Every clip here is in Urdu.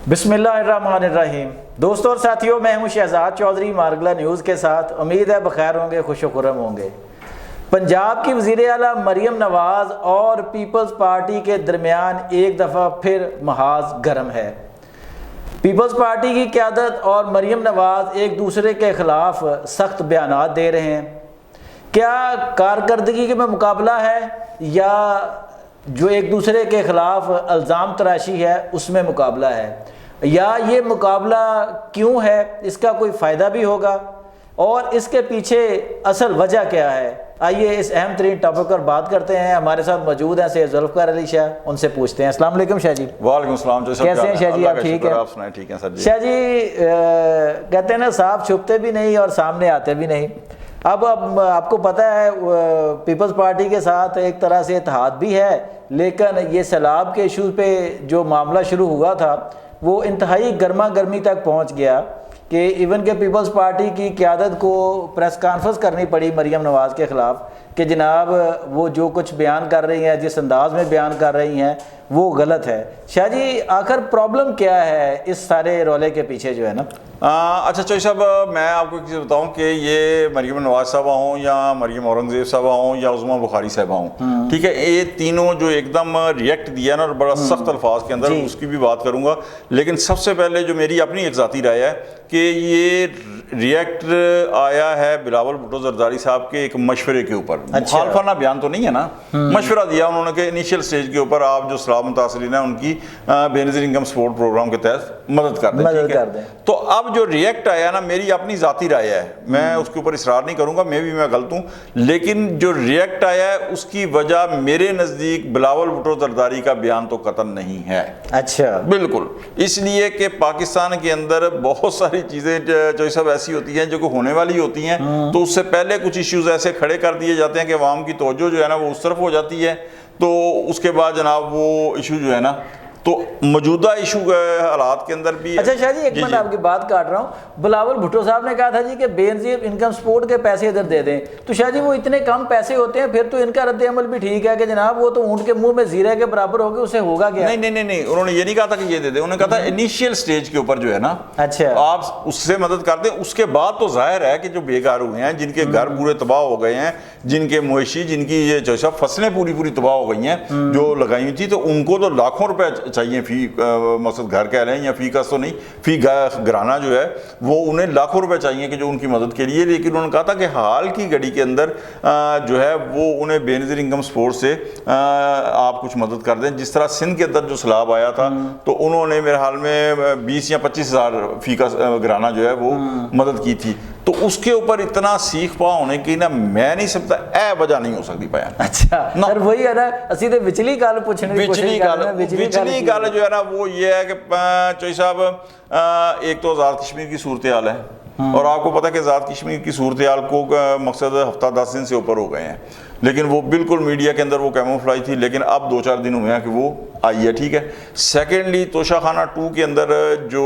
بسم اللہ الرحمن الرحیم۔ دوستوں اور ساتھیوں، میں ہوں شہزاد چودھری مارگلہ نیوز کے ساتھ۔ امید ہے بخیر ہوں گے، خوش و خرم ہوں گے۔ پنجاب کی وزیر اعلیٰ مریم نواز اور پیپلز پارٹی کے درمیان ایک دفعہ پھر محاذ گرم ہے۔ پیپلز پارٹی کی قیادت اور مریم نواز ایک دوسرے کے خلاف سخت بیانات دے رہے ہیں۔ کیا کارکردگی میں مقابلہ ہے یا جو ایک دوسرے کے خلاف الزام تراشی ہے اس میں مقابلہ ہے، یا یہ مقابلہ کیوں ہے، اس کا کوئی فائدہ بھی ہوگا اور اس کے پیچھے اصل وجہ کیا ہے؟ آئیے اس اہم ترین ٹاپک پر بات کرتے ہیں۔ ہمارے ساتھ موجود ہیں سید ذوالفقار علی شاہ، ان سے پوچھتے ہیں۔ السلام علیکم شاہ جی۔ وعلیکم السلام۔ کیسے ہیں شاہ جی؟ آپ ٹھیک ہیں؟ آپ سنائیں؟ ٹھیک ہیں سر جی۔ شاہ جی کہتے ہیں نا، صاحب چھپتے بھی نہیں اور سامنے آتے بھی نہیں۔ اب آپ کو پتہ ہے پیپلز پارٹی کے ساتھ ایک طرح سے اتحاد بھی ہے، لیکن یہ سیلاب کے ایشو پہ جو معاملہ شروع ہوا تھا وہ انتہائی گرما گرمی تک پہنچ گیا کہ ایون کہ پیپلز پارٹی کی قیادت کو پریس کانفرنس کرنی پڑی مریم نواز کے خلاف کہ جناب وہ جو کچھ بیان کر رہی ہیں، جس انداز میں بیان کر رہی ہیں وہ غلط ہے۔ شاہ جی آخر پرابلم کیا ہے اس سارے رولے کے پیچھے جو ہے نا؟ اچھا چوئی صاحب، میں آپ کو ایک چیز بتاؤں کہ یہ مریم نواز صاحبہ ہوں یا مریم اورنگزیب صاحبہ ہوں یا عظمیٰ بخاری صاحبہ ہوں، ٹھیک ہے، یہ تینوں جو ایک دم ریئیکٹ دیا نا، اور بڑا سخت الفاظ کے اندر، اس کی بھی بات کروں گا، لیکن سب سے پہلے جو میری اپنی ایک ذاتی رائے ہے کہ یہ ریئیکٹ آیا ہے بلاول بھٹو زرداری صاحب کے ایک مشورے کے اوپر۔ مخالفانہ بیان تو نہیں ہے نا، مشورہ دیا انہوں نے کہ انیشیل سٹیج کے اوپر آپ جو سیلاب متاثرین ہیں ان کی بے نظیر انکم سپورٹ پروگرام کے تحت مدد کر دیں۔ تو اب جو ریئیکٹ آیا نا، میری اپنی ذاتی رائے ہے، میں اس کے اوپر اصرار نہیں کروں گا، میں غلط ہوں، لیکن جو ریئیکٹ آیا ہے اس کی وجہ میرے نزدیک بلاول بھٹو زرداری کا بیان تو قطعاً نہیں ہے۔ اچھا، بالکل، اس لیے کہ پاکستان کے اندر بہت ساری چیزیں جو سب ایسی ہوتی ہیں جو کہ ہونے والی ہوتی ہیں، تو اس سے پہلے کچھ ایشوز ایسے کھڑے کر دیے جاتے ہیں کہ عوام کی توجہ جو ہے نا وہ اس طرف ہو جاتی ہے، تو اس کے بعد جناب وہ ایشو جو ہے نا، تو موجودہ ایشو حالات کے اندر بھی۔ اچھا شاہ جی، ایک منٹ آپ کی بات کاٹ رہا ہوں۔ بلاول بھٹو صاحب نے کہا تھا جی کہ بے نظیر انکم سپورٹ کے پیسے ادھر دے دیں، تو شاہ جی وہ اتنے کم پیسے ہوتے ہیں، پھر تو ان کا رد عمل بھی ٹھیک ہے کہ جناب وہ تو اونٹ کے منہ میں زیرے کے برابر ہوگی، اسے ہوگا کیا؟ نہیں، انہوں نے یہ نہیں کہا تھا کہ یہ دے دیں، انہوں نے کہا تھا انیشیل سٹیج کے اوپر جو ہے نا، اچھا آپ اس سے مدد کر دیں۔ اس کے بعد تو ظاہر ہے کہ جو بے گھر ہوئے ہیں، جن کے گھر پورے تباہ ہو گئے ہیں، جن کے مویشی، جن کی یہ جو سب فصلیں پوری تباہ ہو گئی ہیں جو لگائی ہوئی تھی، تو ان کو تو لاکھوں روپے چاہیے فی مقصد گھر کہہ لیں، یا فی کس تو نہیں، فی گھرانہ جو ہے وہ انہیں لاکھوں روپے چاہیے کہ جو ان کی مدد کے لیے، لیکن انہوں نے کہا تھا کہ حال کی گھڑی کے اندر جو ہے وہ انہیں بے نظیر انکم سپورٹ سے آپ کچھ مدد کر دیں۔ جس طرح سندھ کے اندر جو سیلاب آیا تھا تو انہوں نے میرے حال میں 20 یا 25 ہزار فی کا گھرانہ جو ہے وہ مدد کی تھی، تو اس کے اوپر اتنا سیکھ پا ہونے کی نا میں نہیں سمجھتا اے وجہ نہیں ہو سکتی پایا۔ اچھا سر، وہی ہے نا، اسی تے وچلی گل پوچھنے کی کوشش کر رہے ہیں۔ وچلی گل جو ہے نا وہ یہ ہے کہ چوئی صاحب، ایک تو آزاد کشمیر کی صورتحال ہے، اور آپ کو پتہ ہے کہ آزاد کشمیر کی صورتحال کو مقصد ہفتہ 10 دن سے اوپر ہو گئے ہیں، لیکن وہ بالکل میڈیا کے اندر وہ کیموفلاج تھی، لیکن اب 2-4 دن ہوئے ہیں کہ وہ آئی ہے، ٹھیک ہے۔ سیکنڈلی توشہ خانہ 2 کے اندر جو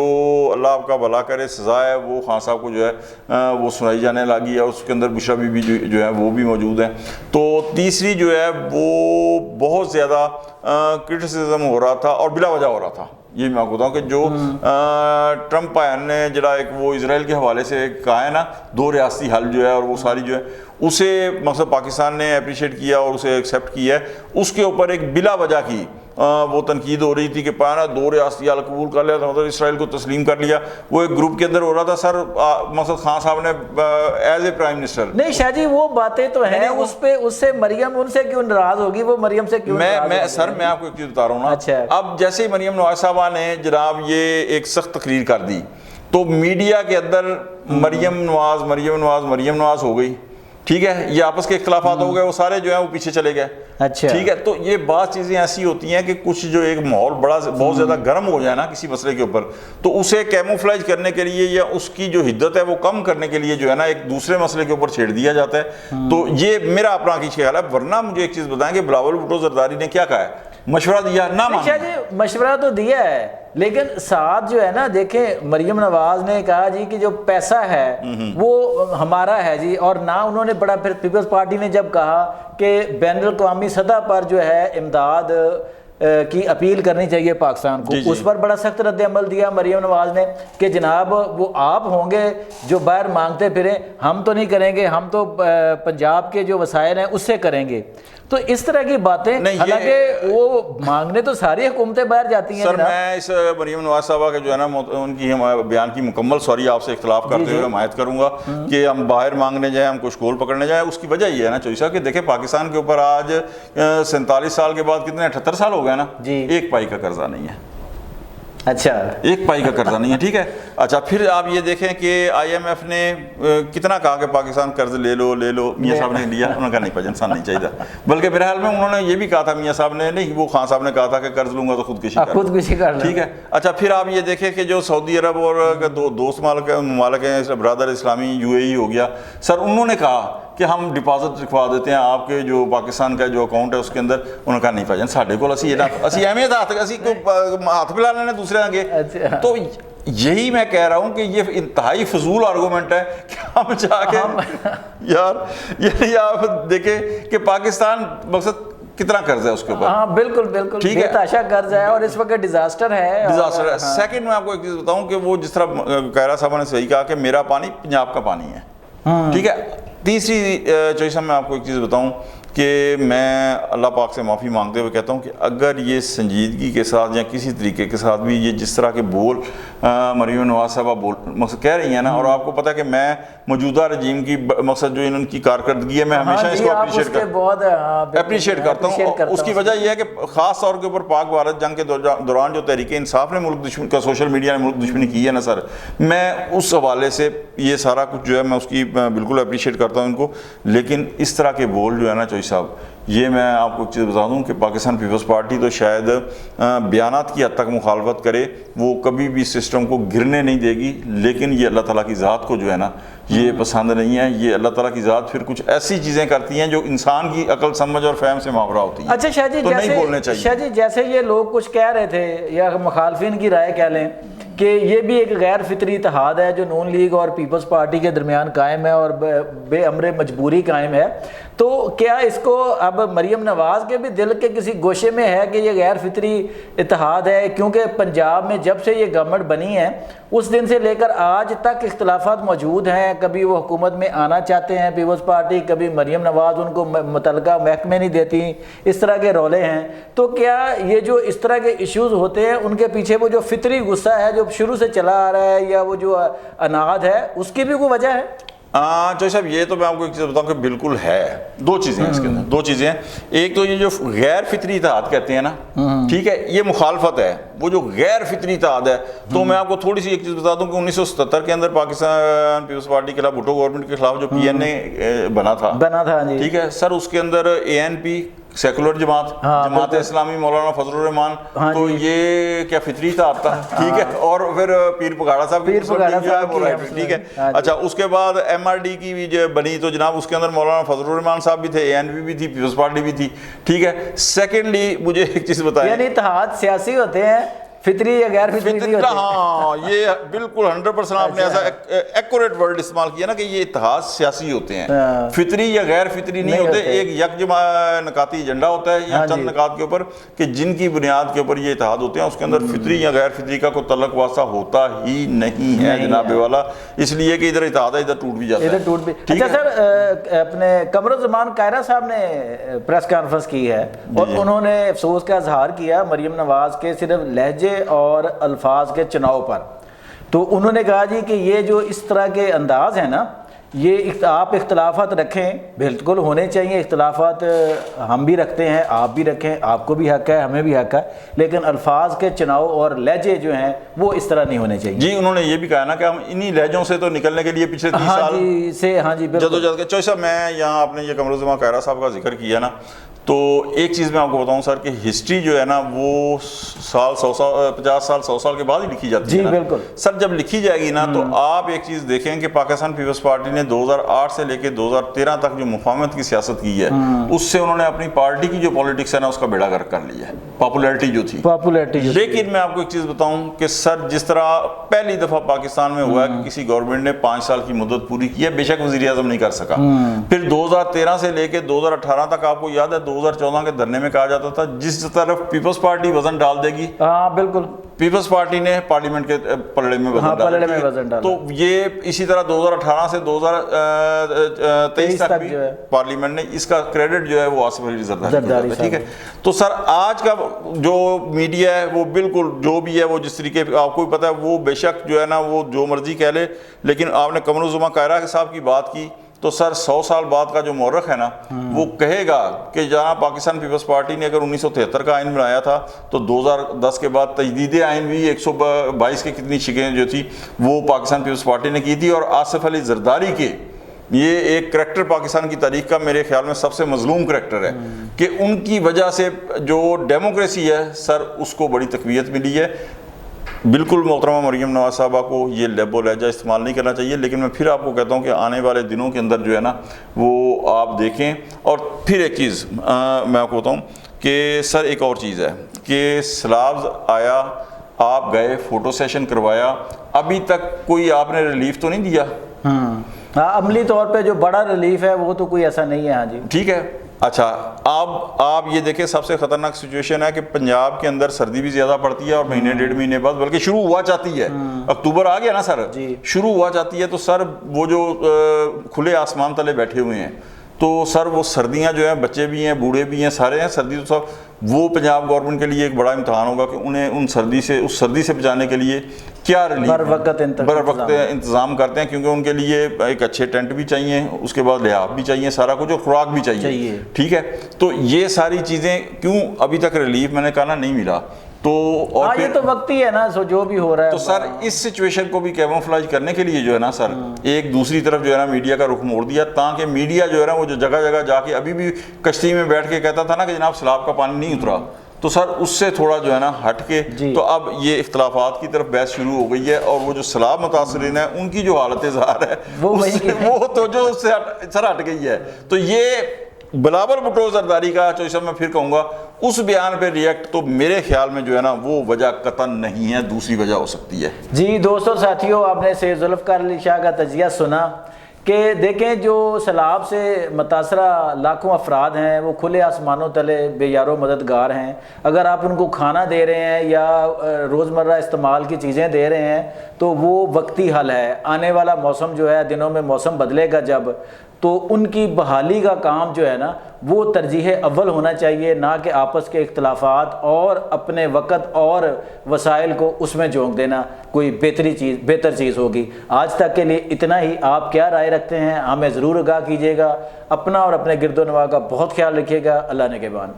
اللہ آپ کا بھلا کرے سزا ہے وہ خان صاحب کو جو ہے وہ سنائی جانے لگی ہے، اس کے اندر بشرا بی بی جو ہے وہ بھی موجود ہیں۔ تو تیسری جو ہے وہ بہت زیادہ کرٹیسزم ہو رہا تھا اور بلا وجہ ہو رہا تھا، یہ میں آپ کو بتاؤں کہ جو ٹرمپ بھائی نے جڑا ایک وہ اسرائیل کے حوالے سے کہا ہے نا 2 ریاستی حل جو ہے، اور وہ ساری جو ہے اسے مقصد پاکستان نے اپریشیٹ کیا اور اسے ایکسیپٹ کیا ہے، اس کے اوپر ایک بلا وجہ کی وہ تنقید ہو رہی تھی کہ پانا 2 ریاستی حل قبول کر لیا تھا، مطلب اسرائیل کو تسلیم کر لیا۔ وہ ایک گروپ کے اندر ہو رہا تھا سر، مقصد خان صاحب نے ایز اے پرائم منسٹر، نہیں شاہ جی وہ باتیں تو ہیں، اس پہ اس سے مریم ان سے کیوں ناراض ہوگی؟ وہ مریم سے کیوں ناراض ہوگی؟ سر میں آپ کو ایک چیز بتا رہا ہوں نا، اب جیسے ہی مریم نواز صاحبہ نے جناب یہ ایک سخت تقریر کر دی تو میڈیا کے اندر مریم نواز ہو گئی، ٹھیک ہے، یہ آپس کے اختلافات ہو گئے، وہ سارے جو ہیں وہ پیچھے چلے گئے، اچھا ٹھیک ہے۔ تو یہ بعض چیزیں ایسی ہوتی ہیں کہ کچھ جو ایک ماحول بہت زیادہ گرم ہو جائے نا کسی مسئلے کے اوپر، تو اسے کیموفلاج کرنے کے لیے یا اس کی جو حدت ہے وہ کم کرنے کے لیے جو ہے نا ایک دوسرے مسئلے کے اوپر چھیڑ دیا جاتا ہے۔ تو یہ میرا اپنا عقیدہ خیال ہے، ورنہ مجھے ایک چیز بتائیں کہ بلاول بھٹو زرداری نے کیا کہا ہے؟ مشورہ دیا نہ مانا جی، مشورہ تو دیا ہے، لیکن ساتھ جو ہے نا دیکھیں مریم نواز نے کہا جی کہ جو پیسہ ہے وہ ہمارا ہے جی، اور نہ انہوں نے بڑا، پھر پیپلز پارٹی نے جب کہا کہ بین الاقوامی سطح پر جو ہے امداد کی اپیل کرنی چاہیے پاکستان کو. اس پر بڑا سخت رد عمل دیا مریم نواز نے کہ جناب وہ آپ ہوں گے جو باہر مانگتے پھریں, ہم تو نہیں کریں گے, ہم تو پنجاب کے جو وسائل ہیں اس سے کریں گے. تو اس طرح کی باتیں, حالانکہ وہ مانگنے تو ساری حکومتیں باہر جاتی ہیں. سر میں اس مریم نواز صاحبہ کے جو ہے نا ان کی بیان کی مکمل آپ سے اختلاف کرتے ہوئے حمایت کروں گا کہ ہم باہر مانگنے جائیں, ہم کچھ گول پکڑنے جائیں. اس کی وجہ یہ ہے نا چوئی صاحب کہ دیکھیں پاکستان کے اوپر آج 47 سال کے بعد کتنے 78 سال ہو گئے نا, ایک پائی کا قرضہ نہیں ہے. اچھا, ایک پائی کا قرضہ نہیں ہے, ٹھیک ہے. اچھا پھر آپ یہ دیکھیں کہ آئی ایم ایف نے کتنا کہا کہ پاکستان قرض لے لو. میاں صاحب نے لیا, انہوں نے کہا نہیں پاکستان نہیں چاہیے, بلکہ میرے خیال میں انہوں نے یہ بھی کہا تھا, میاں صاحب نے نہیں, وہ خان صاحب نے کہا تھا کہ قرض لوں گا تو خودکشی کر لوں, ٹھیک ہے. اچھا پھر آپ یہ دیکھیں کہ جو سعودی عرب اور دوست ممالک ہیں, برادر اسلامی UAE ہو گیا, سر انہوں نے کہا کہ ہم ڈپازٹ رکھوا دیتے ہیں آپ کے جو پاکستان کا جو اکاؤنٹ ہے اس کے اندر. انہوں نے کہا نہیں بھائی ساڈے کول اسی اہمیت ہاتھ پلا لینے دوسرے آگے. تو یہی میں کہہ رہا ہوں کہ یہ انتہائی فضول آرگومنٹ ہے کہ ہم جا کے یار یعنی آپ دیکھیں کہ پاکستان مقصد کتنا قرض ہے اس کے اوپر. ہاں بالکل بالکل, ٹھیک ہے, تاشا قرض ہے اور اس وقت ڈیزاسٹر ہے. سیکنڈ میں آپ کو ایک چیز بتاؤں کہ وہ جس طرح قائرہ صاحبہ نے صحیح کہا کہ میرا پانی پنجاب کا پانی ہے, ٹھیک ہے. تیسری چوائس میں آپ کو ایک چیز بتاؤں کہ میں اللہ پاک سے معافی مانگتے ہوئے کہتا ہوں کہ اگر یہ سنجیدگی کے ساتھ یا کسی طریقے کے ساتھ بھی یہ جس طرح کے بول مریم نواز صاحبہ مقصد کہہ رہی ہیں نا, اور آپ کو پتہ ہے کہ میں موجودہ رجیم کی مقصد جو ان کی کارکردگی ہے میں ہمیشہ اس کو اپریشیٹ کرتا ہوں. اس کی وجہ یہ ہے کہ خاص طور کے اوپر پاک بھارت جنگ کے دوران جو تحریک انصاف نے ملک دشمن کا سوشل میڈیا نے ملک دشمنی کی ہے نا سر, میں اس حوالے سے یہ سارا کچھ جو ہے میں اس کی بالکل اپریشیٹ کرتا ہوں ان کو. لیکن اس طرح کے بول جو ہے نا صاحب, یہ میں آپ کو ایک چیز بتا دوں کہ پاکستان پیپلز پارٹی تو شاید بیانات کی حد تک مخالفت کرے, وہ کبھی بھی سسٹم کو گرنے نہیں دے گی, لیکن یہ اللہ تعالیٰ کی ذات کو جو ہے نا یہ پسند نہیں ہے. یہ اللہ تعالیٰ کی ذات پھر کچھ ایسی چیزیں کرتی ہیں جو انسان کی عقل سمجھ اور فہم سے ماورا ہوتی ہیں. اچھا شاہ جی, تو نہیں بولنے چاہیے. شاہ جی جیسے یہ لوگ کچھ کہہ رہے تھے یا مخالفین کی رائے کہہ لیں کہ یہ بھی ایک غیر فطری اتحاد ہے جو نون لیگ اور پیپلز پارٹی کے درمیان قائم ہے اور بے امر مجبوری قائم ہے, تو کیا اس کو اب مریم نواز کے بھی دل کے کسی گوشے میں ہے کہ یہ غیر فطری اتحاد ہے؟ کیونکہ پنجاب میں جب سے یہ گورنمنٹ بنی ہے اس دن سے لے کر آج تک اختلافات موجود ہیں. کبھی وہ حکومت میں آنا چاہتے ہیں پیپلز پارٹی, کبھی مریم نواز ان کو متعلقہ محکمے نہیں دیتی, اس طرح کے رولے ہیں. تو کیا یہ جو اس طرح کے ایشوز ہوتے ہیں ان کے پیچھے وہ جو فطری غصہ ہے جو شروع سے چلا آ رہا ہے یا وہ جو اناد ہے اس کی بھی کوئی وجہ ہے؟ جو صاحب یہ تو میں آپ کو ایک چیز بتاؤں کہ بالکل ہے. دو چیزیں ہیں اس کے اندر, دو چیزیں ہیں. ایک تو یہ جو غیر فطری اتحاد کہتے ہیں نا, ٹھیک ہے, یہ مخالفت ہے. وہ جو غیر فطری اتحاد ہے تو میں آپ کو تھوڑی سی ایک چیز بتا دوں کہ 1977 کے اندر پاکستان پیپلز پارٹی کے خلاف بھٹو گورنمنٹ کے خلاف جو PNA بنا تھا, ٹھیک ہے سر, اس کے اندر ANP سیکولر جماعت اسلامی مولانا فضل الرحمان, تو یہ کیا فطری تھا آپ کا, ٹھیک ہے. اور پھر پیر پگاڑا صاحب, ٹھیک ہے. اچھا اس کے بعد MRD کی بھی جو بنی تو جناب اس کے اندر مولانا فضل الرحمان صاحب بھی تھے, ANP بھی تھی, پیپلز پارٹی بھی تھی, ٹھیک ہے. سیکنڈلی مجھے ایک چیز بتائیں, یعنی اتحاد سیاسی ہوتے ہیں, فطری یا غیر فطری نہیں ہوتے. ہاں یہ بالکل 100% آپ نے ایسا ایکوریٹ ورڈ استعمال کیا نا کہ یہ اتحاد سیاسی ہوتے ہیں, فطری یا غیر فطری نہیں ہوتے. ایک یک نکاتی ایجنڈا ہوتا ہے یا چند نکات کے اوپر کہ جن کی بنیاد کے اوپر یہ اتحاد ہوتے ہیں, اس کے اندر فطری یا غیر فطری کا کوئی تعلق واسطہ ہوتا ہی نہیں ہے جناب والا, اس لیے کہ ادھر اتحاد ہے ادھر ٹوٹ بھی جاتا ہے. اچھا سر, اپنے قمر الزمان قائرہ صاحب نے پریس کانفرنس کی ہے اور انہوں نے افسوس کا اظہار کیا مریم نواز کے صرف لہجے اور الفاظ کے چناؤ پر. تو انہوں نے کہا جی کہ یہ جو اس طرح کے انداز ہیں نا, یہ آپ اختلافات رکھیں, بالکل ہونے چاہیے اختلافات, ہم بھی رکھتے ہیں, آپ بھی رکھیں, آپ کو بھی حق ہے, ہمیں بھی حق ہے, لیکن الفاظ کے چناؤ اور لہجے جو ہیں وہ اس طرح نہیں ہونے چاہیے. جی انہوں نے یہ بھی کہا نا کہ ہم انہی لہجوں سے تو نکلنے کے لیے پچھلے 30 سال سے جدوجہد کے. چوئی صاحب میں یہاں آپ نے یہ قمر الزمان قائرہ صاحب کا ذکر کیا نا, تو ایک چیز میں آپ کو بتاؤں سر کہ ہسٹری جو ہے نا وہ 50 سال 100 سال کے بعد ہی لکھی جاتی ہے. بالکل سر, جب لکھی جائے گی نا تو آپ ایک چیز دیکھیں کہ پاکستان پیپلز پارٹی نے 2008 سے لے کے 2013 تک جو مفاہمت کی سیاست کی ہے, اس سے انہوں نے اپنی پارٹی کی جو پولیٹکس ہے نا اس کا بیڑا گرک کر لیا ہے, پاپولیرٹی جو تھی. لیکن میں آپ کو ایک چیز بتاؤں کہ سر جس طرح پہلی دفعہ پاکستان میں ہوا ہے کہ کسی گورنمنٹ نے 5 سال کی مدت پوری کی ہے, بے شک وزیر اعظم نہیں کر سکا, پھر 2013 سے لے کے 2018 تک آپ کو یاد ہے 2014 کے دھرنے میں کہا جاتا تھا جس طرف پیپلز پارٹی وزن ڈال دے گی، ہاں بالکل، پیپلز پارٹی نے پارلیمنٹ کے پلڑے میں وزن ڈالا. تو یہ اسی طرح 2018 سے 2023 تک بھی پارلیمنٹ نے اس کا کریڈٹ جو ہے وہ آصف علی زرداری. ٹھیک ہے. تو سر آج کا جو میڈیا ہے وہ بالکل جو بھی ہے وہ جس طریقے آپ کو بھی پتا ہے وہ بے شک جو ہے نا وہ جو مرضی کہہ لے، لیکن آپ نے قمر الزما قاہرہ صاحب کی بات کی تو سر 100 سال بعد کا جو مورخ ہے نا وہ کہے گا کہ جہاں پاکستان پیپلز پارٹی نے اگر 1973 کا آئین بنایا تھا تو 2010 کے بعد تجدید آئین بھی 122 کی کتنی شکیں جو تھی وہ پاکستان پیپلز پارٹی نے کی تھی. اور آصف علی زرداری کے یہ ایک کریکٹر پاکستان کی تاریخ کا میرے خیال میں سب سے مظلوم کریکٹر ہے کہ ان کی وجہ سے جو ڈیموکریسی ہے سر اس کو بڑی تقویت ملی ہے. بالکل محترمہ مریم نواز صاحبہ کو یہ لب و لہجہ استعمال نہیں کرنا چاہیے، لیکن میں پھر آپ کو کہتا ہوں کہ آنے والے دنوں کے اندر جو ہے نا وہ آپ دیکھیں. اور پھر ایک چیز میں آپ کو بتاؤں کہ سر ایک اور چیز ہے کہ سیلاب آیا، آپ گئے فوٹو سیشن کروایا، ابھی تک کوئی آپ نے ریلیف تو نہیں دیا. ہاں عملی طور پہ جو بڑا ریلیف ہے وہ تو کوئی ایسا نہیں ہے. ہاں جی ٹھیک ہے. اچھا آپ یہ دیکھیں سب سے خطرناک سچویشن ہے کہ پنجاب کے اندر سردی بھی زیادہ پڑتی ہے اور مہینے ڈیڑھ مہینے بعد بلکہ شروع ہوا چاہتی ہے، اکتوبر آ گیا نا سر، شروع ہوا چاہتی ہے. تو سر وہ جو کھلے آسمان تلے بیٹھے ہوئے ہیں تو سر وہ سردیاں جو ہیں بچے بھی ہیں بوڑھے بھی ہیں سارے ہیں، سردی تو سب وہ پنجاب گورنمنٹ کے لیے ایک بڑا امتحان ہوگا کہ انہیں اس سردی سے بچانے کے لیے کیا بر وقت انتظام کرتے ہیں، کیونکہ ان کے لیے ایک اچھے ٹینٹ بھی چاہیے، اس کے بعد لحاف بھی چاہیے، سارا کچھ، اور خوراک بھی چاہیے. ٹھیک ہے. تو یہ ساری چیزیں کیوں ابھی تک ریلیف میں نے کہا نا نہیں ملا. تو اور یہ تو وقتی ہے نا جو بھی ہو رہا ہے. تو سر اس سچویشن کو بھی کیموفلاج کرنے کے لیے جو ہے نا سر ایک دوسری طرف جو ہے نا میڈیا کا رخ موڑ دیا، تاکہ میڈیا جو ہے نا وہ جو جگہ جگہ جا کے ابھی بھی کشتی میں بیٹھ کے کہتا تھا نا کہ جناب سیلاب کا پانی نہیں اترا، تو سر اس سے تھوڑا جو ہے نا ہٹ کے تو اب یہ اختلافات کی طرف بحث شروع ہو گئی ہے. اور وہ جو سیلاب متاثرین ہیں ان کی جو حالت ظاہر ہے وہ تو جو اس سے سر ہٹ گئی ہے. تو یہ بلاول بھٹو زرداری کا جو میں پھر کہوں گا اس بیان پہ ریئیکٹ تو میرے خیال میں جو ہے نا وہ وجہ قطعاً نہیں ہے، دوسری وجہ ہو سکتی ہے. جی دوستوں ساتھیوں، آپ نے سید ذوالفقار علی شاہ کا تجزیہ سنا کہ دیکھیں جو سیلاب سے متاثرہ لاکھوں افراد ہیں وہ کھلے آسمانوں تلے بے یار و مددگار ہیں. اگر آپ ان کو کھانا دے رہے ہیں یا روزمرہ استعمال کی چیزیں دے رہے ہیں تو وہ وقتی حل ہے. آنے والا موسم جو ہے دنوں میں موسم بدلے گا جب، تو ان کی بحالی کا کام جو ہے نا وہ ترجیح اول ہونا چاہیے، نہ کہ آپس کے اختلافات اور اپنے وقت اور وسائل کو اس میں جھونک دینا کوئی بہتر چیز ہوگی. آج تک کے لیے اتنا ہی. آپ کیا رائے رکھتے ہیں ہمیں ضرور آگاہ کیجیے گا. اپنا اور اپنے گرد و نواح کا بہت خیال رکھیے گا. اللہ نگہبان.